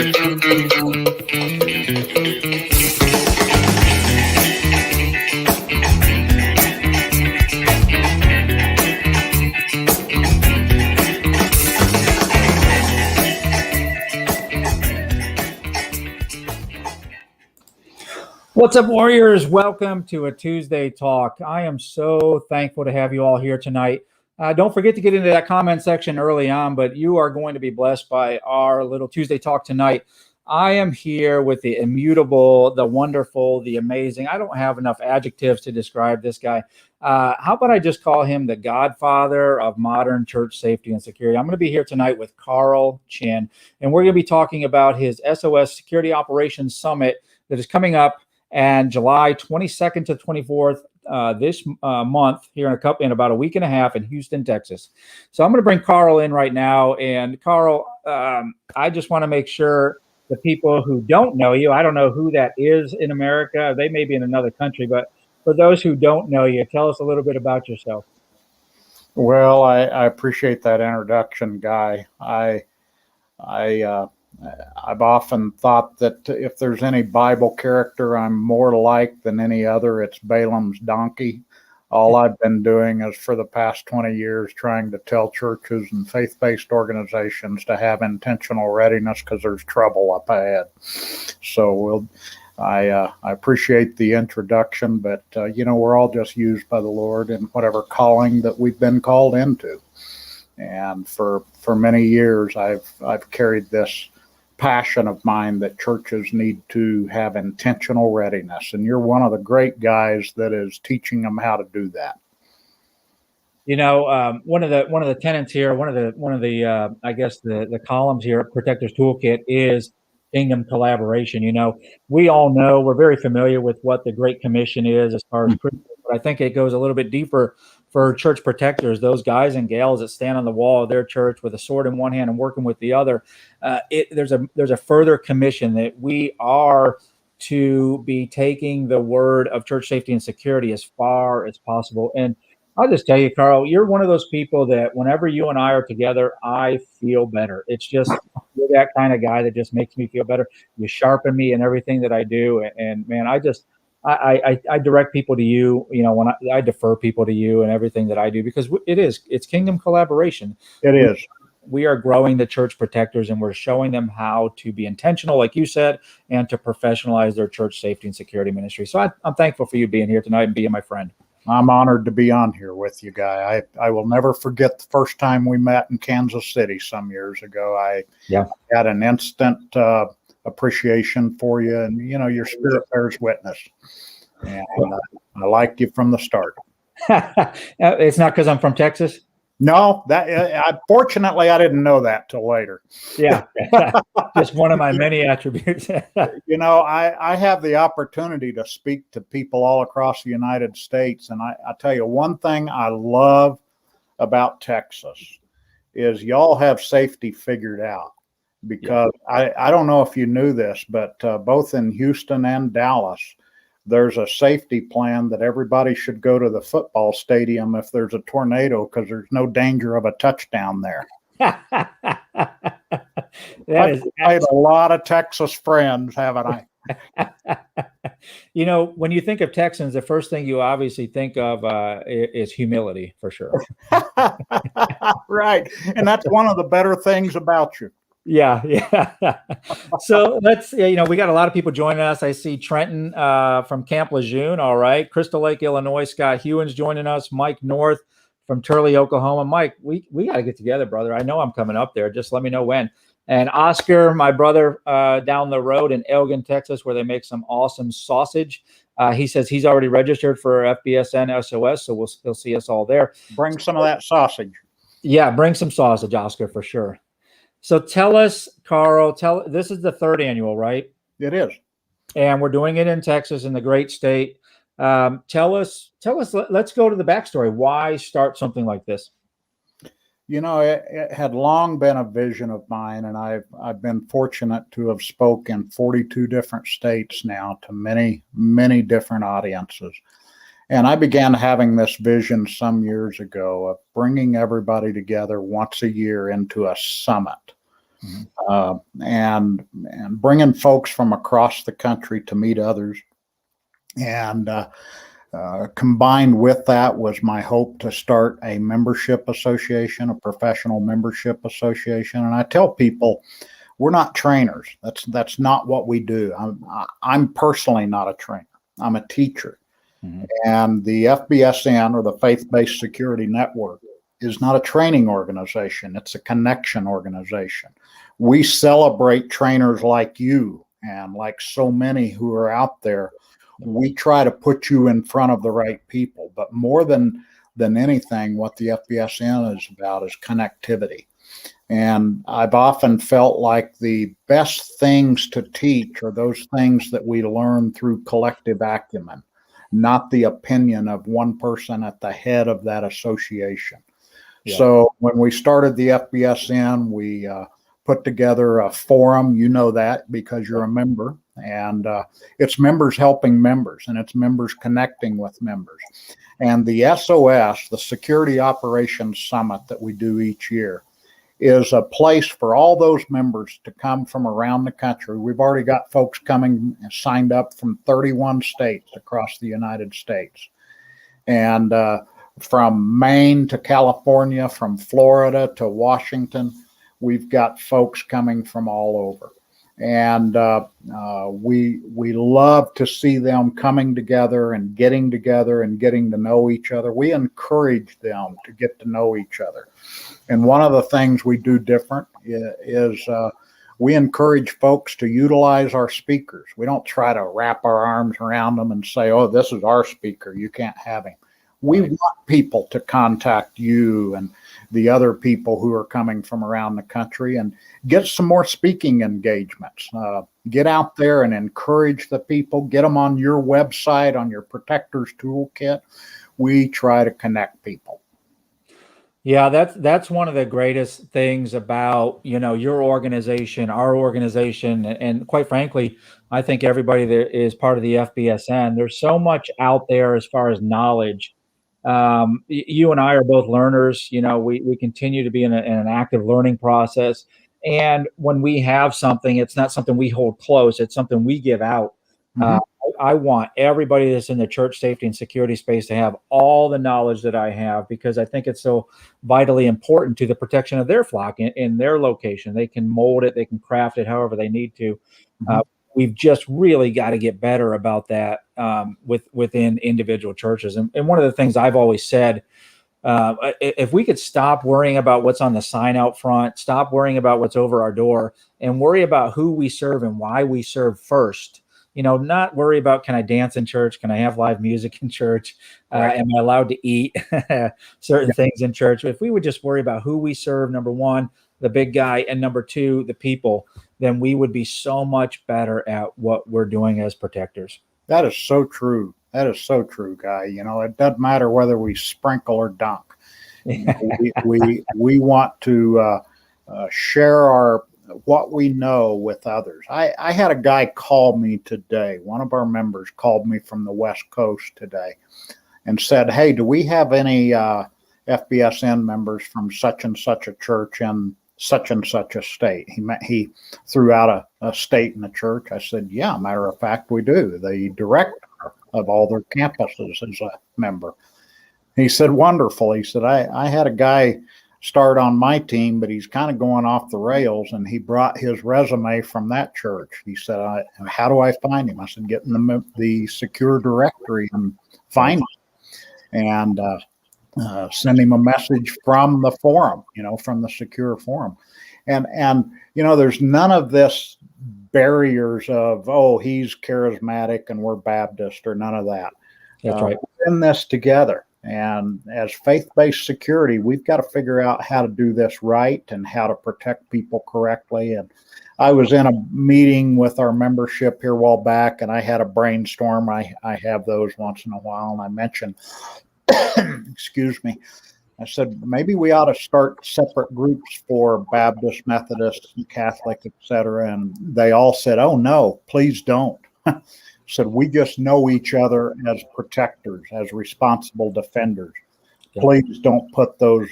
What's up, Warriors? Welcome to a Tuesday Talk. I am so thankful to have you all here tonight. Don't forget to get into that comment section early on, but you are going to be blessed by our little Tuesday Talk tonight. I am here with the immutable, the wonderful, the amazing. I don't have enough adjectives to describe this guy. How about I just call him the godfather of modern church safety and security? I'm going to be here tonight with Carl Chinn, and we're going to be talking about his SOS Security Operations Summit that is coming up and July 22nd to 24th this month here in about a week and a half in Houston, Texas. So I'm going to bring Carl in right now. And Carl, I just want to make sure the people who don't know you, I don't know who that is in America. They may be in another country, but for those who don't know you, tell us a little bit about yourself. Well, I appreciate that introduction, Guy. I've often thought that if there's any Bible character I'm more like than any other, it's Balaam's donkey. All I've been doing is for the past 20 years trying to tell churches and faith-based organizations to have intentional readiness because there's trouble up ahead. So I appreciate the introduction, but we're all just used by the Lord in whatever calling that we've been called into. And for many years, I've carried this passion of mine that churches need to have intentional readiness, and you're one of the great guys that is teaching them how to do that. One of the tenets here, one of the I guess the columns here at Protectors Toolkit is kingdom collaboration. We all know, we're very familiar with what the Great Commission is as far as Christians, but I think it goes a little bit deeper for church protectors, those guys and gals that stand on the wall of their church with a sword in one hand and working with the other. There's a further commission that we are to be taking the word of church safety and security as far as possible. And I'll just tell you, Carl, you're one of those people that whenever you and I are together, I feel better. It's just, you're that kind of guy that just makes me feel better. You sharpen me in everything that I do. And man, I direct people to you, when I defer people to you and everything that I do, because it's kingdom collaboration. It is. We are growing the church protectors, and we're showing them how to be intentional, like you said, and to professionalize their church safety and security ministry. So I'm thankful for you being here tonight and being my friend. I'm honored to be on here with you, Guy. I will never forget the first time we met in Kansas City some years ago. I had an instant appreciation for you, and your spirit bears witness. And I liked you from the start. It's not because I'm from Texas. No, fortunately I didn't know that till later. Yeah, just one of my many attributes. I have the opportunity to speak to people all across the United States, and I tell you one thing I love about Texas is y'all have safety figured out. Because I don't know if you knew this, but both in Houston and Dallas, there's a safety plan that everybody should go to the football stadium if there's a tornado, because there's no danger of a touchdown there. I've made a lot of Texas friends, haven't I? When you think of Texans, the first thing you obviously think of is humility, for sure. Right. And that's one of the better things about you. Yeah. So let's, we got a lot of people joining us. I see Trenton from Camp Lejeune. All right. Crystal Lake, Illinois. Scott Hewins joining us. Mike North from Turley, Oklahoma. Mike, we got to get together, brother. I know I'm coming up there. Just let me know when. And Oscar, my brother, down the road in Elgin, Texas, where they make some awesome sausage. He says he's already registered for FBSN SOS, so he'll see us all there. Bring some of that sausage. Yeah, bring some sausage, Oscar, for sure. So tell us, Carl, this is the third annual, right? It is. And we're doing it in Texas, in the great state. Tell us, let's go to the backstory. Why start something like this? It had long been a vision of mine, and I've been fortunate to have spoken in 42 different states now to many, many different audiences. And I began having this vision some years ago of bringing everybody together once a year into a summit and bringing folks from across the country to meet others. And combined with that was my hope to start a membership association, a professional membership association. And I tell people, we're not trainers. That's not what we do. I'm personally not a trainer. I'm a teacher. And the FBSN, or the Faith-Based Security Network, is not a training organization. It's a connection organization. We celebrate trainers like you and like so many who are out there. We try to put you in front of the right people. But more than anything, what the FBSN is about is connectivity. And I've often felt like the best things to teach are those things that we learn through collective acumen, not the opinion of one person at the head of that association. Yeah. So when we started the FBSN, we put together a forum. You know that because you're a member. And it's members helping members, and it's members connecting with members. And the SOS, the Security Operations Summit that we do each year, is a place for all those members to come from around the country. We've already got folks coming and signed up from 31 states across the United States. And from Maine to California, from Florida to Washington, we've got folks coming from all over. And we love to see them coming together and getting to know each other. We encourage them to get to know each other. And one of the things we do different is we encourage folks to utilize our speakers. We don't try to wrap our arms around them and say, oh, this is our speaker, you can't have him. We want people to contact you and the other people who are coming from around the country and get some more speaking engagements. Get out there and encourage the people. Get them on your website, on your Protectors Toolkit. We try to connect people. Yeah, that's one of the greatest things about, your organization, our organization, and quite frankly, I think everybody that is part of the FBSN. There's so much out there as far as knowledge. You and I are both learners. We continue to be in an active learning process. And when we have something, it's not something we hold close. It's something we give out. I want everybody that's in the church safety and security space to have all the knowledge that I have, because I think it's so vitally important to the protection of their flock in their location. They can mold it, they can craft it however they need to. We've just really got to get better about that within individual churches. And one of the things I've always said, if we could stop worrying about what's on the sign out front, stop worrying about what's over our door, and worry about who we serve and why we serve first. Not worry about, can I dance in church? Can I have live music in church? Am I allowed to eat certain things in church? If we would just worry about who we serve, number one, the big guy, and number two, the people, then we would be so much better at what we're doing as protectors. That is so true. That is so true, Guy. It doesn't matter whether we sprinkle or dunk. We want to share what we know with others. I had a guy call me today. One of our members called me from the West Coast today and said, hey, do we have any FBSN members from such and such a church in such and such a state? He threw out a state and a church. I said, yeah, matter of fact, we do. The director of all their campuses is a member. He said, wonderful. He said, I had a guy start on my team, but he's kind of going off the rails, and he brought his resume from that church. He said, how do I find him? I said, get in the secure directory and find him, and send him a message from the forum, from the secure forum. And there's none of this barriers of, oh, he's charismatic and we're Baptist, or none of that. That's right. We're in this together. And as faith-based security, we've got to figure out how to do this right and how to protect people correctly. And I was in a meeting with our membership here a while back, and I had a brainstorm. I have those once in a while, and I mentioned, excuse me, I said, maybe we ought to start separate groups for Baptist, Methodist, Catholic, et cetera. And they all said, oh, no, please don't. Said, we just know each other as protectors, as responsible defenders. please don't put those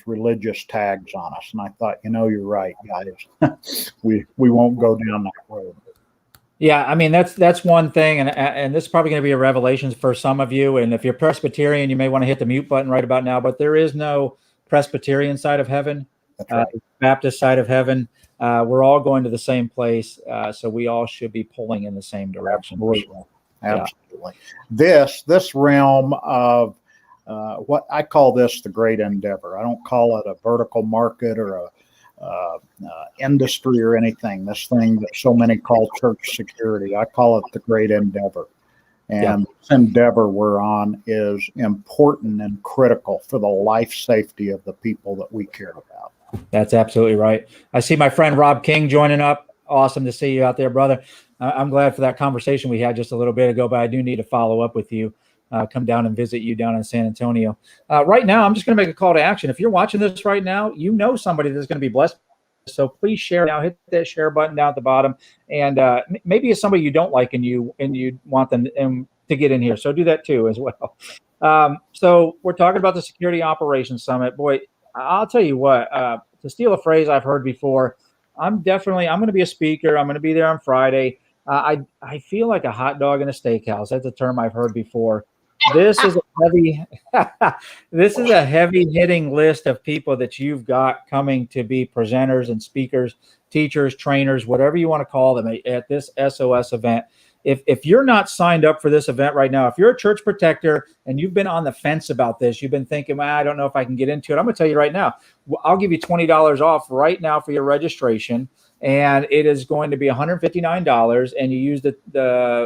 religious tags on us. And I thought, you're right, guys. we won't go down that road. Yeah, I mean that's one thing, and this is probably going to be a revelation for some of you. And if you're Presbyterian, you may want to hit the mute button right about now. But there is no Presbyterian side of heaven, That's right. Baptist side of heaven. We're all going to the same place, so we all should be pulling in the same direction. Absolutely. This realm of what I call this the great endeavor. I don't call it a vertical market or a industry or anything. This thing that so many call church security, I call it the great endeavor. And this endeavor we're on is important and critical for the life safety of the people that we care about. That's absolutely right. I see my friend Rob King joining up. Awesome to see you out there, brother. I'm glad for that conversation we had just a little bit ago, but I do need to follow up with you. Come down and visit you down in San Antonio. Right now, I'm just going to make a call to action. If you're watching this right now, you know somebody that's going to be blessed. So please share now. Hit that share button down at the bottom. And maybe it's somebody you don't like and you want them to get in here. So do that too as well. So we're talking about the Security Operations Summit. Boy, I'll tell you what, to steal a phrase I've heard before, I'm going to be a speaker. I'm going to be there on Friday. I feel like a hot dog in a steakhouse. That's a term I've heard before. This is a heavy hitting list of people that you've got coming to be presenters and speakers, teachers, trainers, whatever you want to call them at this SOS event. If you're not signed up for this event right now, if you're a church protector and you've been on the fence about this, you've been thinking, I don't know if I can get into it. I'm going to tell you right now, I'll give you $20 off right now for your registration. And it is going to be $159, and you use the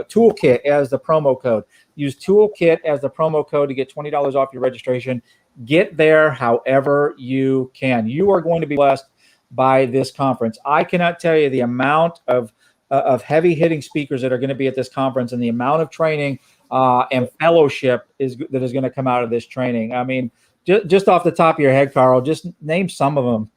toolkit as the promo code. Use toolkit as the promo code to get $20 off your registration. Get there however you can. You are going to be blessed by this conference. I cannot tell you the amount of heavy hitting speakers that are going to be at this conference, and the amount of training and fellowship that is going to come out of this training. I mean, just off the top of your head, Carl, just name some of them.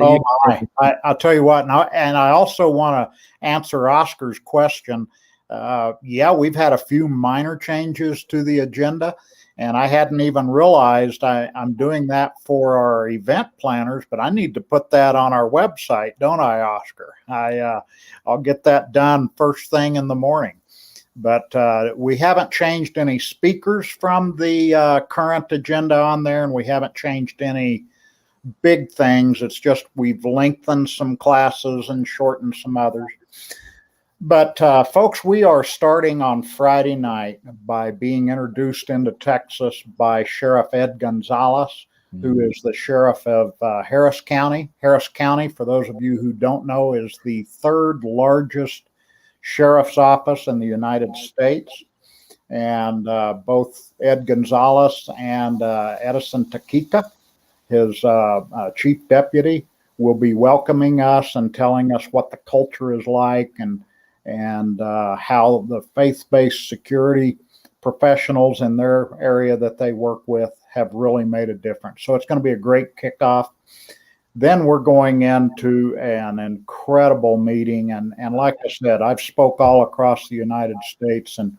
Oh my! I'll tell you what, and I also want to answer Oscar's question. We've had a few minor changes to the agenda, and I hadn't even realized I'm doing that for our event planners, but I need to put that on our website, don't I, Oscar? I'll get that done first thing in the morning. But we haven't changed any speakers from the current agenda on there, and we haven't changed any big things. It's just we've lengthened some classes and shortened some others. But folks, we are starting on Friday night by being introduced into Texas by Sheriff Ed Gonzalez, who is the sheriff of Harris County. Harris County, for those of you who don't know, is the third largest sheriff's office in the United States. And both Ed Gonzalez and Edison Taquica, his chief deputy, will be welcoming us and telling us what the culture is like and how the faith-based security professionals in their area that they work with have really made a difference. So it's going to be a great kickoff. Then we're going into an incredible meeting. And like I said, I've spoke all across the United States, and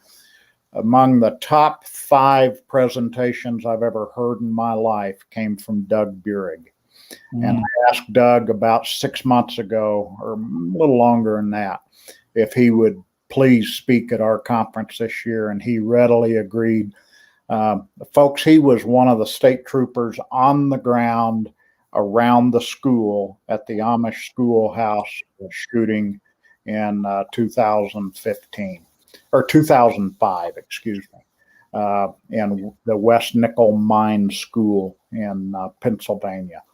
among the top 5 presentations I've ever heard in my life came from Doug Burig. And I asked Doug about 6 months ago, or a little longer than that, if he would please speak at our conference this year, and he readily agreed. Folks, he was one of the state troopers on the ground around the school at the Amish schoolhouse shooting in 2015. Or 2005, excuse me, in the West Nickel Mine School in Pennsylvania.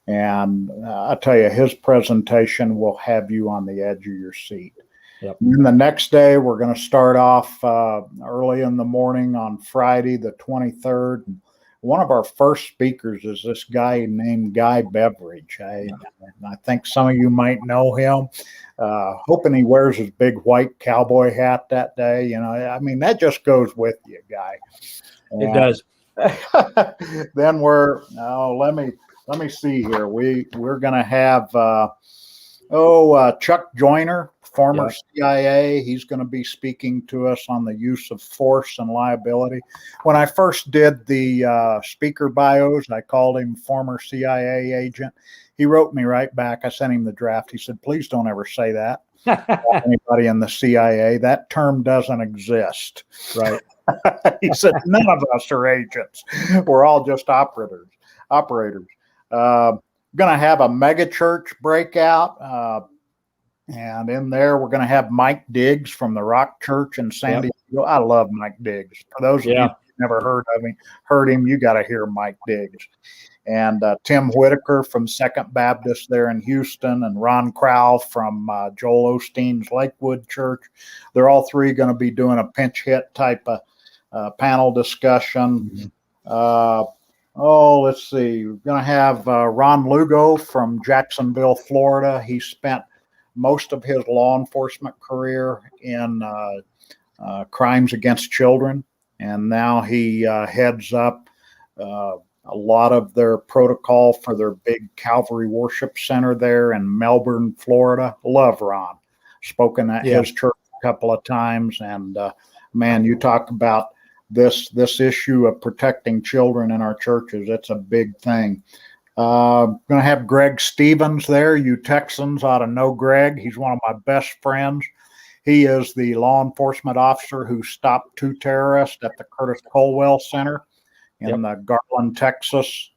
And I tell you, his presentation will have you on the edge of your seat. Yep. And the next day, we're going to start off early in the morning on Friday, the 23rd. One of our first speakers is this guy named Guy Beveridge. I think some of you might know him. Hoping he wears his big white cowboy hat that day. I mean, that just goes with you, Guy. It does. Then let me see here. We're going to have Chuck Joyner former CIA. He's going to be speaking to us on the use of force and liability. When I first did the speaker bios, I called him former CIA agent. He wrote me right back. I sent him the draft. He said, please don't ever say that. Anybody in the CIA, that term doesn't exist. Right. He said, none of us are agents. We're all just operators. Going to have a mega church breakout. And in there, we're going to have Mike Diggs from the Rock Church in San Diego. I love Mike Diggs. For those of you who've never heard him, you got to hear Mike Diggs. And Tim Whitaker from Second Baptist there in Houston, and Ron Crowell from Joel Osteen's Lakewood Church. They're all three going to be doing a pinch hit type of panel discussion. Let's see. We're going to have Ron Lugo from Jacksonville, Florida. He spent most of his law enforcement career in crimes against children, and now he heads up a lot of their protocol for their big Calvary Worship Center there in Melbourne, Florida. Love Ron. Spoken at his church a couple of times, and man, you talk about this issue of protecting children in our churches. It's a big thing. Going to have Greg Stevens there. You Texans ought to know Greg. He's one of my best friends. He is the law enforcement officer who stopped 2 terrorists at the Curtis Colwell Center in the Garland, Texas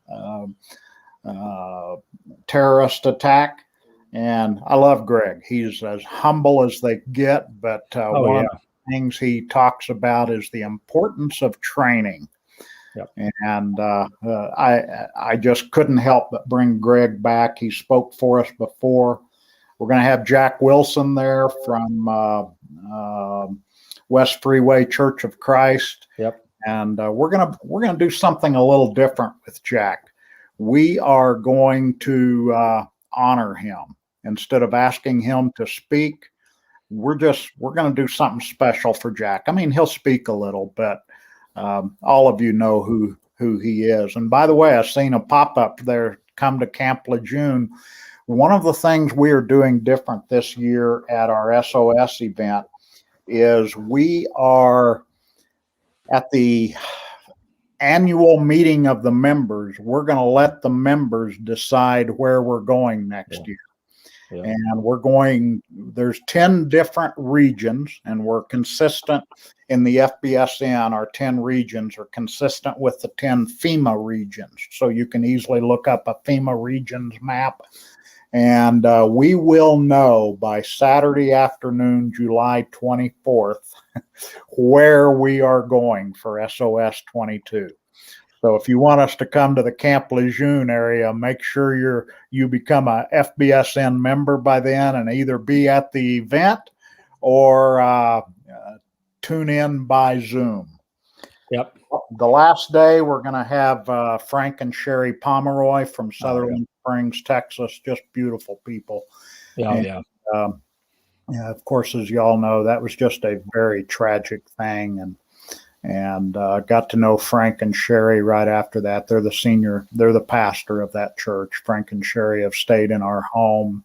terrorist attack. And I love Greg. He's as humble as they get, but one of the things he talks about is the importance of training. And I just couldn't help but bring Greg back. He spoke for us before. We're going to have Jack Wilson there from West Freeway Church of Christ. And we're gonna do something a little different with Jack. We are going to honor him instead of asking him to speak. We're going to do something special for Jack. I mean, he'll speak a little, but all of you know who he is. And by the way, I've seen a pop-up there, come to Camp Lejeune. One of the things we are doing different this year at our SOS event is we are at the annual meeting of the members. We're going to let the members decide where we're going next year. And there's 10 different regions, and we're consistent in the FBSN. Our 10 regions are consistent with the 10 FEMA regions. So you can easily look up a FEMA regions map. And we will know by Saturday afternoon, July 24th, where we are going for SOS 22. So if you want us to come to the Camp Lejeune area, make sure you become a FBSN member by then, and either be at the event or tune in by Zoom. The last day, we're going to have Frank and Sherry Pomeroy from Sutherland Springs, Texas. Just beautiful people. Of course, as you all know, that was just a very tragic thing, and got to know Frank and Sherry right after that. They're the pastor of that church. Frank and Sherry have stayed in our home.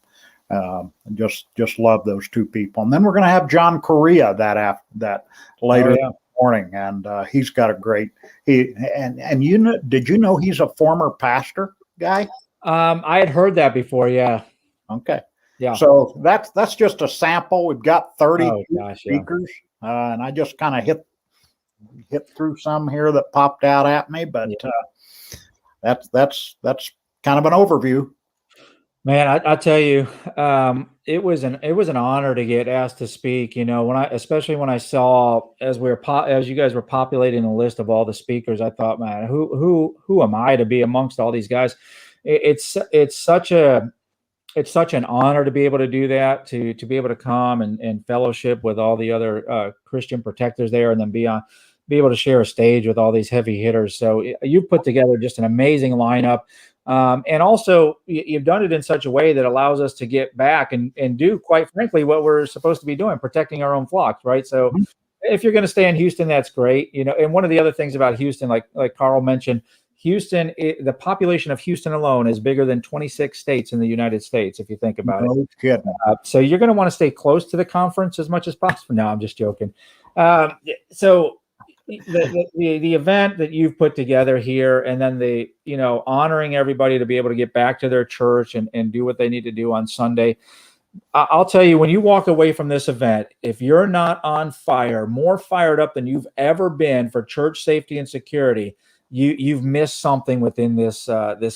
Just love those two people. And then we're going to have John Correa that later in the morning, and he's got a great. And you know, did you know he's a former pastor guy? I had heard that before. Yeah. Okay. Yeah. So that's just a sample. We've got 30 speakers, and I just kind of hit through some here that popped out at me, but that's kind of an overview. Man, I tell you, it was an honor to get asked to speak. You know, especially when I saw as you guys were populating the list of all the speakers, I thought, man, who am I to be amongst all these guys? It's such an honor to be able to do that, to be able to come and fellowship with all the other Christian protectors there, and then be able to share a stage with all these heavy hitters. So you've put together just an amazing lineup. And also you've done it in such a way that allows us to get back and do, quite frankly, what we're supposed to be doing, protecting our own flocks. Right. So if you're going to stay in Houston, that's great. You know, and one of the other things about Houston, like Carl mentioned, Houston, the population of Houston alone is bigger than 26 states in the United States, if you think about it. No kidding. So you're going to want to stay close to the conference as much as possible. No, I'm just joking. So the event that you've put together here, and then the, honoring everybody to be able to get back to their church and do what they need to do on Sunday. I'll tell you, when you walk away from this event, if you're not on fire, more fired up than you've ever been for church safety and security, you've missed something within this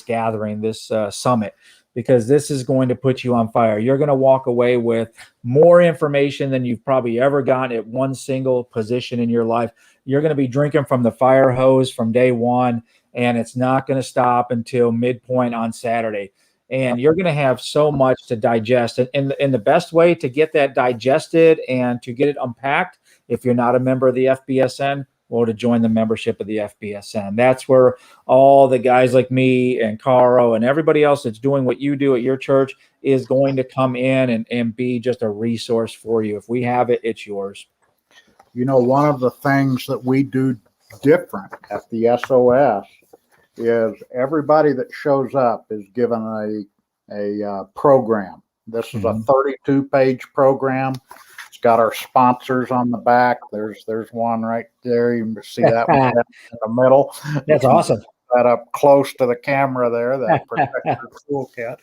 gathering, this summit, because this is going to put you on fire. You're going to walk away with more information than you've probably ever gotten at one single position in your life. You're going to be drinking from the fire hose from day one, and it's not going to stop until midpoint on Saturday. And you're going to have so much to digest. And the best way to get that digested and to get it unpacked, if you're not a member of the FBSN, or to join the membership of the FBSN. That's where all the guys like me and Caro and everybody else that's doing what you do at your church is going to come in and be just a resource for you. If we have it, it's yours. One of the things that we do different at the SOS is everybody that shows up is given a program. This is a 32-page program. It's got our sponsors on the back. There's one right there. You can see that one in the middle. That's awesome. That up close to the camera there, that protector toolkit.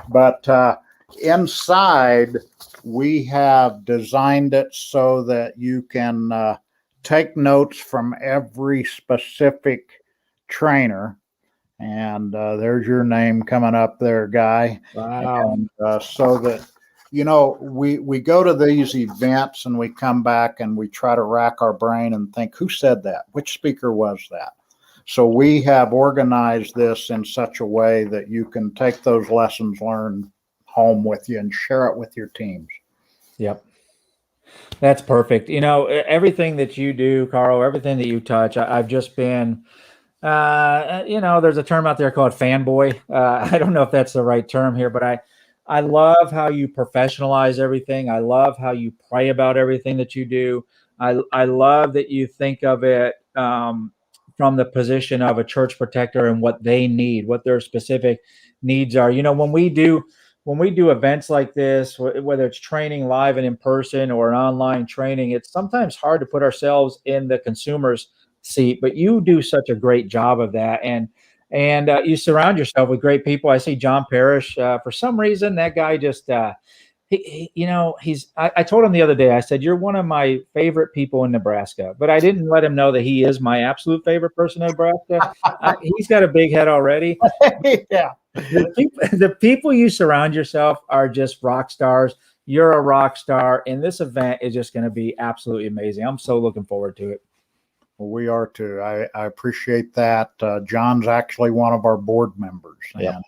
But inside, we have designed it so that you can take notes from every specific trainer. And there's your name coming up there, Guy. Wow. And so that, we go to these events and we come back and we try to rack our brain and think, who said that? Which speaker was that? So we have organized this in such a way that you can take those lessons learned home with you and share it with your teams. Yep. That's perfect. Everything that you do, Caro, everything that you touch, I've just been, there's a term out there called fanboy. I don't know if that's the right term here, but I love how you professionalize everything. I love how you pray about everything that you do. I love that you think of it from the position of a church protector and what they need, what their specific needs are. When we do events like this, whether it's training live and in person or an online training, it's sometimes hard to put ourselves in the consumer's seat, but you do such a great job of that. And you surround yourself with great people. I see John Parrish. For some reason, that guy just, I told him the other day, I said, you're one of my favorite people in Nebraska, but I didn't let him know that he is my absolute favorite person in Nebraska. He's got a big head already. Yeah. The people you surround yourself are just rock stars. You're a rock star, and this event is just going to be absolutely amazing. I'm so looking forward to it. Well, we are too. I appreciate that. John's actually one of our board members, and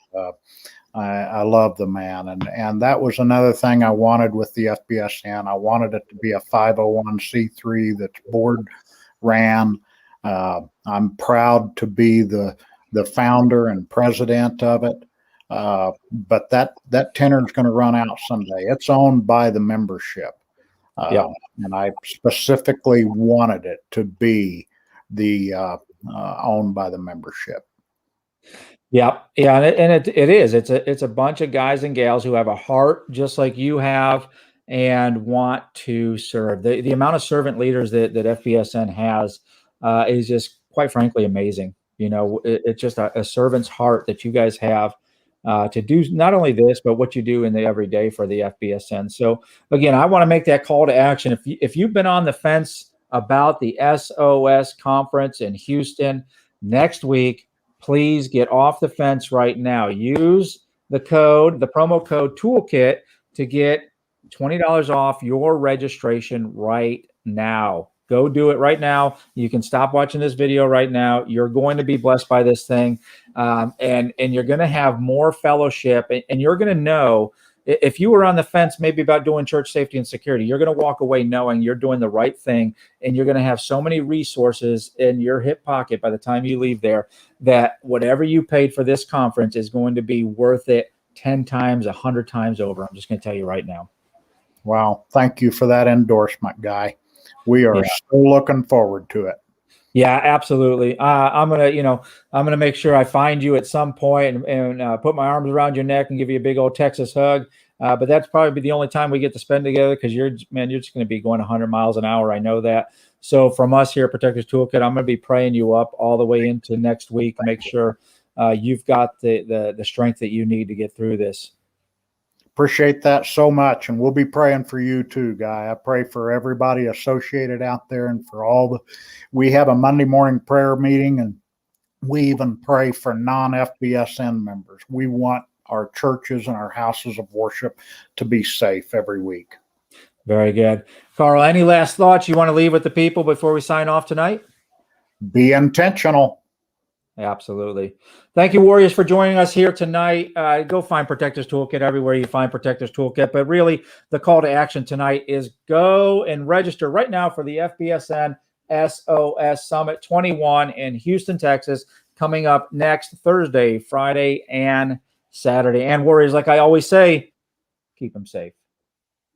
I love the man. And that was another thing I wanted with the FBSN. I wanted it to be a 501c3 that's board ran. I'm proud to be the founder and president of it. But that tender is going to run out someday. It's owned by the membership. And I specifically wanted it to be owned by the membership. Yeah, and it is. It's a bunch of guys and gals who have a heart just like you have and want to serve. The amount of servant leaders that FBSN has is just, quite frankly, amazing. It's just a servant's heart that you guys have. To do not only this, but what you do in the everyday for the FBSN. So again, I want to make that call to action. If you've been on the fence about the SOS conference in Houston next week, please get off the fence right now. Use the promo code toolkit to get $20 off your registration right now. Go do it right now. You can stop watching this video right now. You're going to be blessed by this thing. And you're going to have more fellowship, and you're going to know if you were on the fence maybe about doing church safety and security, you're going to walk away knowing you're doing the right thing, and you're going to have so many resources in your hip pocket by the time you leave there that whatever you paid for this conference is going to be worth it 10 times, 100 times over. I'm just going to tell you right now. Wow. Thank you for that endorsement, Guy. We are so looking forward to it. Yeah, absolutely. I'm gonna make sure I find you at some point and put my arms around your neck and give you a big old Texas hug. But that's probably the only time we get to spend together because you're just going to be going 100 miles an hour. I know that. So from us here at Protectors Toolkit, I'm going to be praying you up all the way into next week. Make sure you've got the strength that you need to get through this. Appreciate that so much. And we'll be praying for you too, Guy. I pray for everybody associated out there and for we have a Monday morning prayer meeting, and we even pray for non-FBSN members. We want our churches and our houses of worship to be safe every week. Very good. Carl, any last thoughts you want to leave with the people before we sign off tonight? Be intentional. Absolutely. Thank you, Warriors, for joining us here tonight. Go find Protectors Toolkit everywhere you find Protectors Toolkit. But really, the call to action tonight is go and register right now for the FBSN SOS Summit 21 in Houston, Texas, coming up next Thursday, Friday, and Saturday. And Warriors, like I always say, keep them safe.